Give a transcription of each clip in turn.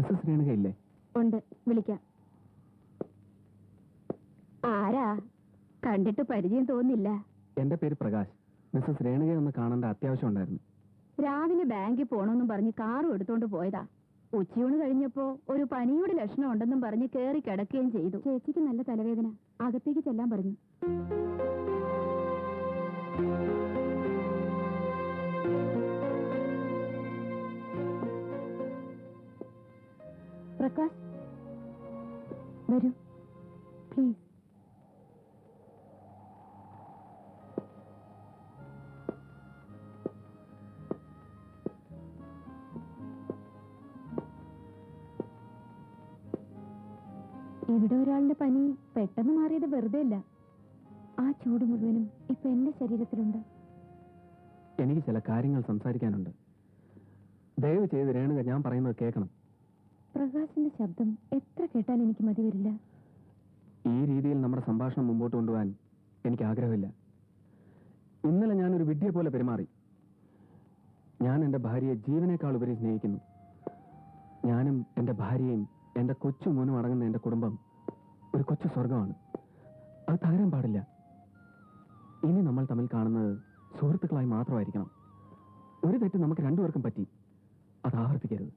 Mrs രേണുകയില്ലേ? ഉണ്ട്, വിളിക്കാം. ആരാ? കണ്ടിട്ട് പരിചയം തോന്നില്ല. എന്റെ പേര് പ്രകാശ്. മിസ്സസ് രേണുകയെ ഒന്ന് കാണേണ്ട അത്യാവശ്യം ഉണ്ടായിരുന്നു. രാവിലെ ബാങ്കിൽ പോണമെന്നും പറഞ്ഞ് കാറും എടുത്തോണ്ട് പോയതാ. ഉച്ചയൂണ് കഴിഞ്ഞപ്പോ ഒരു പനിയുടെ ലക്ഷണം ഉണ്ടെന്നും പറഞ്ഞ് കേറി കിടക്കുകയും ചെയ്തു. ചേച്ചിക്ക് നല്ല തലവേദന, അകത്തേക്ക് ചെല്ലാൻ പറഞ്ഞു. പ്രകാശ്, വരൂ പ്ലീസ്. ഇവിടെ ഒരാളുടെ പനി പെട്ടെന്ന് മാറിയത് വെറുതെ അല്ല. ആ ചൂട് മുഴുവനും ഇപ്പൊ എന്റെ ശരീരത്തിലുണ്ട്. എനിക്ക് ചില കാര്യങ്ങൾ സംസാരിക്കാനുണ്ട്. ദയവ് ചെയ്ത് രേണുക ഞാൻ പറയുന്നത് കേൾക്കണം. പ്രകാശിന്റെ ശബ്ദം എത്ര കേട്ടാൽ എനിക്ക് മതി വരില്ല. ഈ രീതിയിൽ നമ്മുടെ സംഭാഷണം മുമ്പോട്ട് കൊണ്ടുപോകാൻ എനിക്ക് ആഗ്രഹമില്ല. ഇന്നലെ ഞാനൊരു വിഡ്ഢിയെ പോലെ പെരുമാറി. ഞാൻ എൻ്റെ ഭാര്യയെ ജീവനേക്കാൾ ഉപരി സ്നേഹിക്കുന്നു. ഞാനും എൻ്റെ ഭാര്യയും എൻ്റെ കൊച്ചു മോനും അടങ്ങുന്ന എൻ്റെ കുടുംബം ഒരു കൊച്ചു സ്വർഗമാണ്. അത് തകരാൻ പാടില്ല. ഇനി നമ്മൾ തമ്മിൽ കാണുന്നത് സുഹൃത്തുക്കളായി മാത്രമായിരിക്കണം. ഒരു തെറ്റ് നമുക്ക് രണ്ടുപേർക്കും പറ്റി, അത് ആവർത്തിക്കരുത്.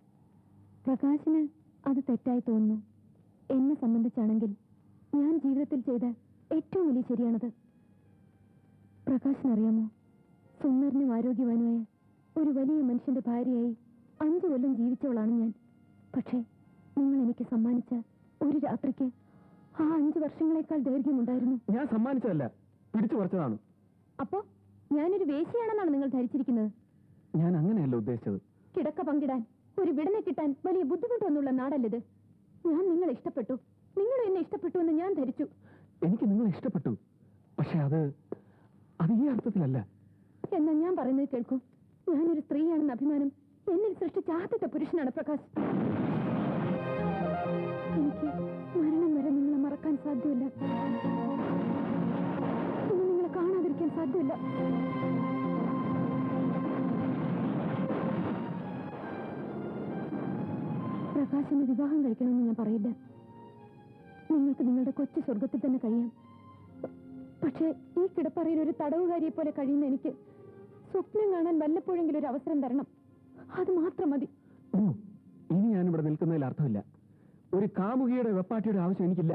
പ്രകാശിന് അത് തെറ്റായി തോന്നുന്നു. എന്നെ സംബന്ധിച്ചാണെങ്കിൽ ഞാൻ ജീവിതത്തിൽ ചെയ്ത ഏറ്റവും വലിയ ശരിയാണത്. പ്രകാശിനറിയാമോ, സുന്ദരനും ആരോഗ്യവാനുമായ ഒരു വലിയ മനുഷ്യന്റെ ഭാര്യയായി 5 കൊല്ലം ജീവിച്ചവളാണ് ഞാൻ. പക്ഷേ നിങ്ങൾ എനിക്ക് സമ്മാനിച്ച ഒരു രാത്രിക്ക് ആ 5 വർഷങ്ങളെക്കാൾ ദൈർഘ്യമുണ്ടായിരുന്നു. ഞാൻ സമ്മാനിച്ചതല്ല, പിടിച്ചു പറിച്ചതാണ്. അപ്പോ ഞാനൊരു വേശ്യയാണെന്നാണ് നിങ്ങൾ ധരിച്ചിരിക്കുന്നത്? ഞാൻ അങ്ങനെയല്ല ഉദ്ദേശിച്ചത്. കിടക്ക പങ്കിടാൻ ഒരു വിടനെ കിട്ടാൻ വലിയ ബുദ്ധിമുട്ടൊന്നുള്ള നാടല്ലത്. ഞാൻ നിങ്ങളെ ഇഷ്ടപ്പെട്ടു, നിങ്ങൾ എന്നെ ഇഷ്ടപ്പെട്ടു എന്ന് ഞാൻ ധരിച്ചു. എനിക്ക് നിങ്ങളെ ഇഷ്ടപ്പെട്ടു, പക്ഷെ അത് ഈ അർത്ഥത്തിലല്ല. എന്നാ ഞാൻ പറയുന്നത് കേൾക്കൂ. ഞാനൊരു സ്ത്രീയാണെന്ന അഭിമാനം എന്നിൽ സൃഷ്ടിച്ച ആദ്യത്തെ പുരുഷനാണ് പ്രകാശ്. എനിക്ക് മരണം വരെ നിങ്ങളെ മറക്കാൻ സാധ്യമല്ല. ഇനി നിങ്ങളെ കാണാതിരിക്കാൻ സാധ്യമല്ല. പ്രകാശിന് വിവാഹം കഴിക്കണമെന്ന് ഞാൻ പറയില്ല. നിങ്ങൾക്ക് നിങ്ങളുടെ കൊച്ചു സ്വർഗത്തിൽ തന്നെ കഴിയാം. പക്ഷേ ഈ കിടപ്പറയിൽ ഒരു തടവുകാരിയെ പോലെ കഴിയുന്ന എനിക്ക് സ്വപ്നം കാണാൻ വല്ലപ്പോഴെങ്കിലും ഒരു അവസരം തരണം. അത് മാത്രം മതി. ഇനി ഞാനിവിടെ നിൽക്കുന്നതിൽ അർത്ഥമില്ല. ഒരു കാമുകിയുടെ വെപ്പാട്ടിയുടെ ആവശ്യം എനിക്കില്ല.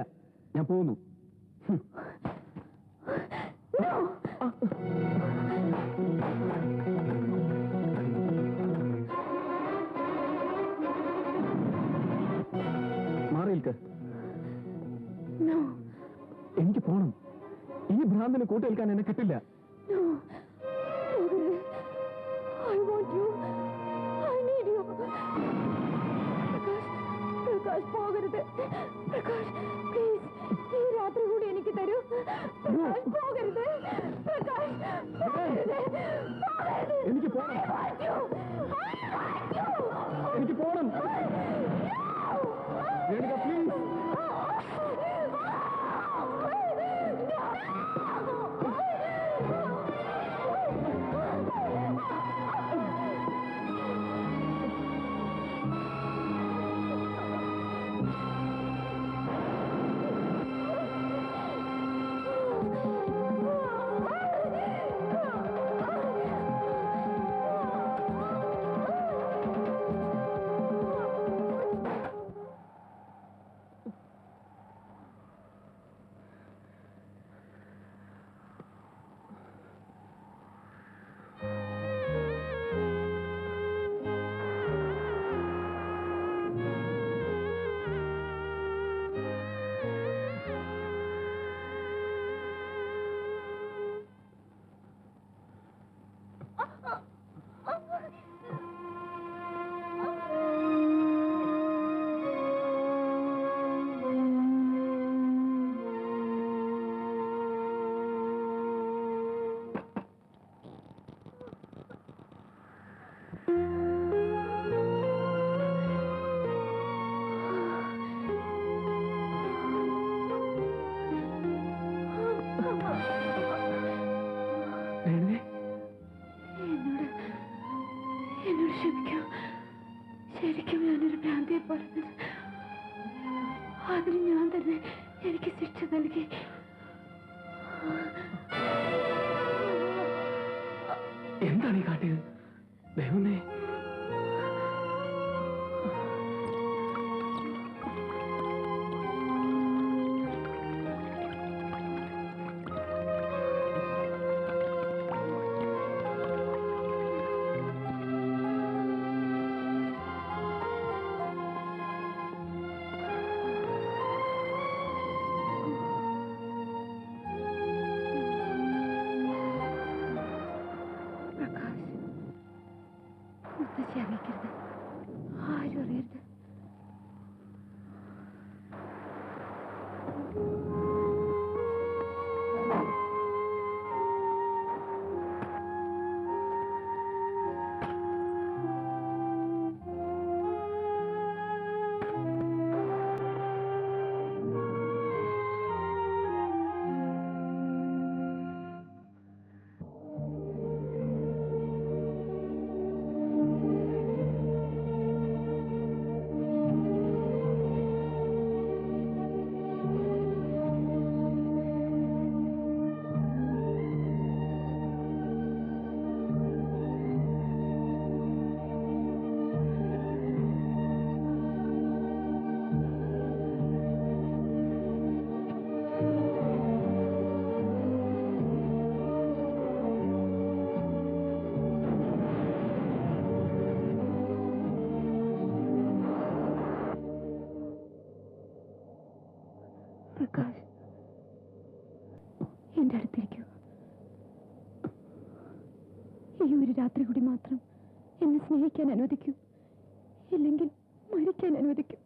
ഞാൻ പോകുന്നു. മാറി നിൽക്ക്. എനിക്ക് പോണം. ഈ ഭ്രാന്തിന് കൂട്ടേൽക്കാൻ എന്നെ കിട്ടില്ല. പ്രകാശ്, പോകരുത്. പ്രകാശ്, പ്ലീസ്, ഈ രാത്രി കൂടി എനിക്ക് തരൂ. പ്രകാശ്, പോകരുത്. പ്രകാശ്, എനിക്ക് പോണം. എനിക്ക് പോണം. രേണുക, പ്ലീസ്. ശിക്ഷ നൽകി. എന്താണ് ഈ കാട്ടിയത്? ദൈവമേ, മുത്തശ്ശി അറിയിക്കരുത്, ആരും അറിയരുത്. പ്രകാശ്, എന്റെ അടുത്തിരിക്കൂ. ഈ ഒരു രാത്രി കൂടി മാത്രം എന്നെ സ്നേഹിക്കാൻ അനുവദിക്കൂ, ഇല്ലെങ്കിൽ മരിക്കാൻ അനുവദിക്കൂ.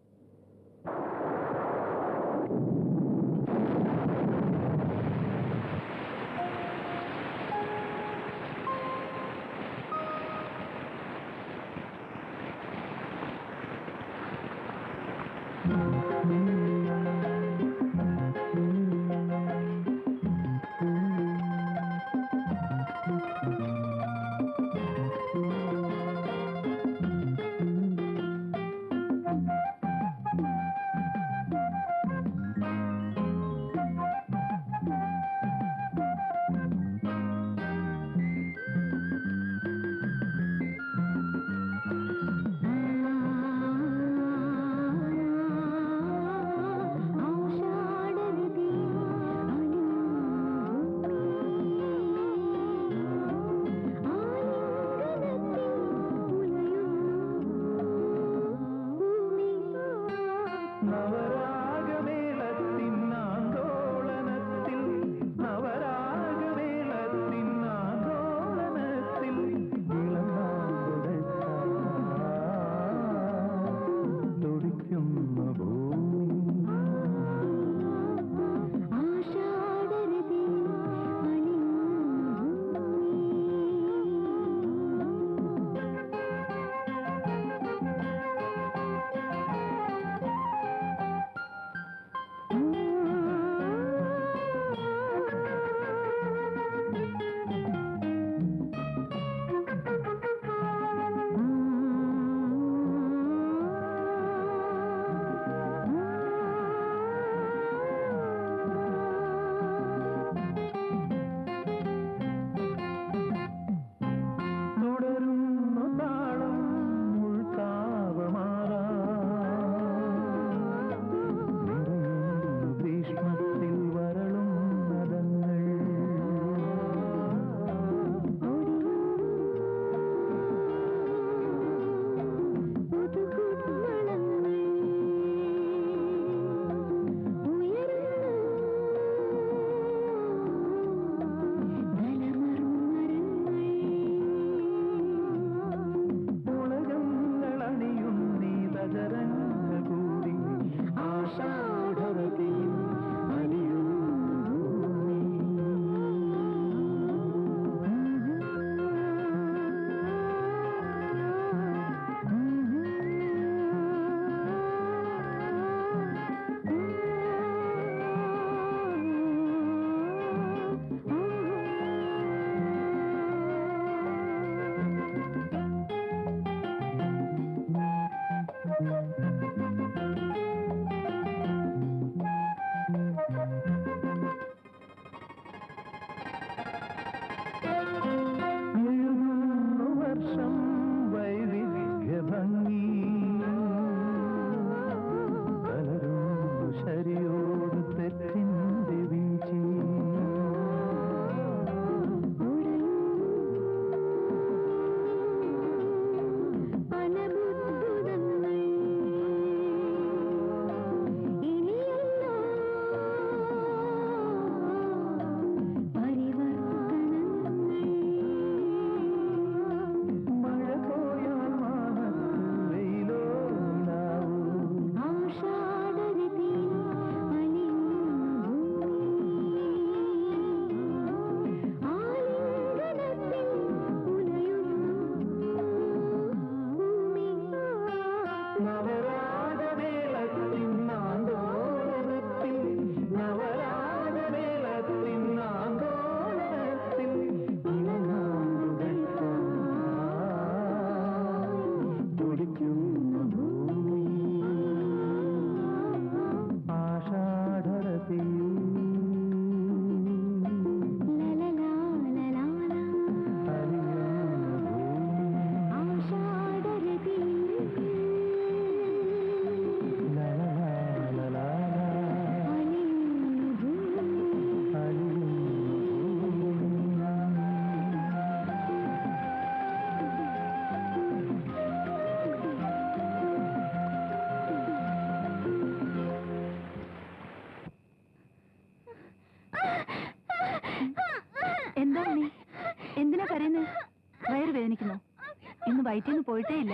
വയറ്റിൽ നിന്ന് പോയിട്ടേ ഇല്ല.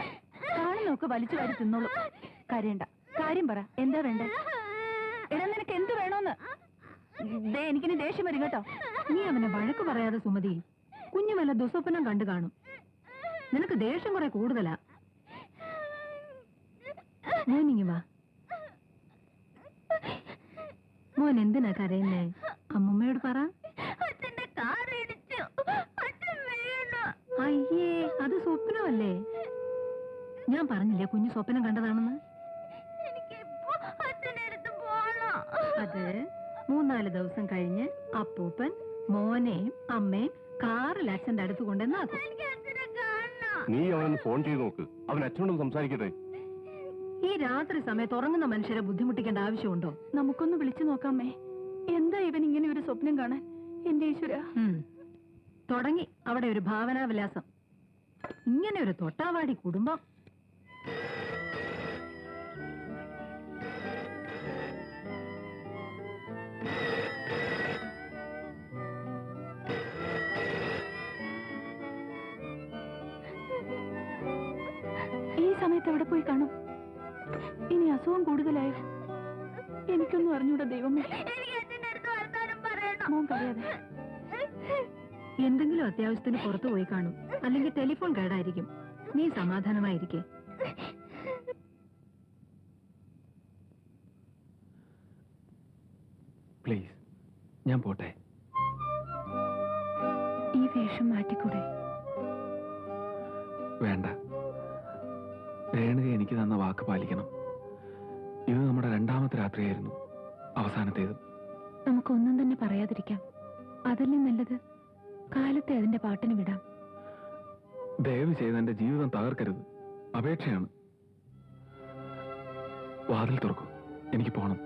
കാണുന്നൊക്കെ വലിച്ചു വാരി തിന്നോളൂ. കരയണ്ട, കാര്യം പറ, എന്താ വേണ്ടേ? എടാ, നിനക്ക് എന്ത് വേണോന്ന്? എനിക്കിനി ദേഷ്യം വരും കേട്ടോ. നീ അവനെ വഴക്ക് പറയാതെ സുമതി. കുഞ്ഞു വല്ല ദുസ്വപ്നം കണ്ടു കാണും. നിനക്ക് ദേഷ്യം കുറെ കൂടുതലാ. മോനിങ്ങി വാ. മോൻ എന്തിനാ കരയുന്നേ? അമ്മൂമ്മയോട് പറ. അയ്യേ, അത് സ്വപ്നമല്ലേ? ഞാൻ പറഞ്ഞില്ലേ കുഞ്ഞു സ്വപ്നം കണ്ടതാണെന്ന്. അത് 3-4 ദിവസം കഴിഞ്ഞ് അപ്പൂപ്പൻ മോനെയും അമ്മയും കാറിൽ അച്ഛന്റെ അടുത്ത് കൊണ്ടുവന്നാക്കും. നീ അവനൊന്ന് ഫോൺ ചെയ്ത് നോക്ക്. അവൻ അച്ഛനോട് സംസാരിക്കട്ടെ. ഈ രാത്രി സമയത്ത് ഉറങ്ങുന്ന മനുഷ്യരെ ബുദ്ധിമുട്ടിക്കേണ്ട ആവശ്യമുണ്ടോ? നമുക്കൊന്ന് വിളിച്ചു നോക്കാമേ. എന്താ ഇവൻ ഇങ്ങനെ ഒരു സ്വപ്നം കാണാൻ? എന്റെ ഈശ്വര, തുടങ്ങി അവിടെ ഒരു ഭാവനാവിലാസം. ഇങ്ങനെ ഒരു തൊട്ടാവാടി കുടുംബം. ഈ സമയത്ത് എവിടെ പോയി കാണും? ഇനി അസുഖം കൂടുതലായോ? എനിക്കൊന്നും അറിഞ്ഞൂടാ ദൈവമേ. മോൻ പറയാതെ. എന്തെങ്കിലും അത്യാവശ്യത്തിന് പുറത്തു പോയി കാണും, അല്ലെങ്കിൽ ടെലിഫോൺ കേടായിരിക്കും. നീ സമാധാനമായിരിക്കെ. പ്ലീസ്, ഞാൻ പോട്ടെ. ഈ വേഷം മാറ്റിക്കൂടെ? വേണ്ട. രേണുക എനിക്ക് തന്ന വാക്ക് പാലിക്കണം. ഇത് നമ്മുടെ 2ാമത്തെ രാത്രിയായിരുന്നു, അവസാനത്തേത്. നമുക്കൊന്നും തന്നെ പറയാതിരിക്കാം. അതല്ലേ നല്ലത്. കാലത്തെ അതിന്റെ പാട്ടിന് വിടാം. ദയവ് ചെയ്ത് എന്റെ ജീവിതം തകർക്കരുത്. അപേക്ഷയാണ്. വാതിൽ തുറക്കൂ, എനിക്ക് പോണം.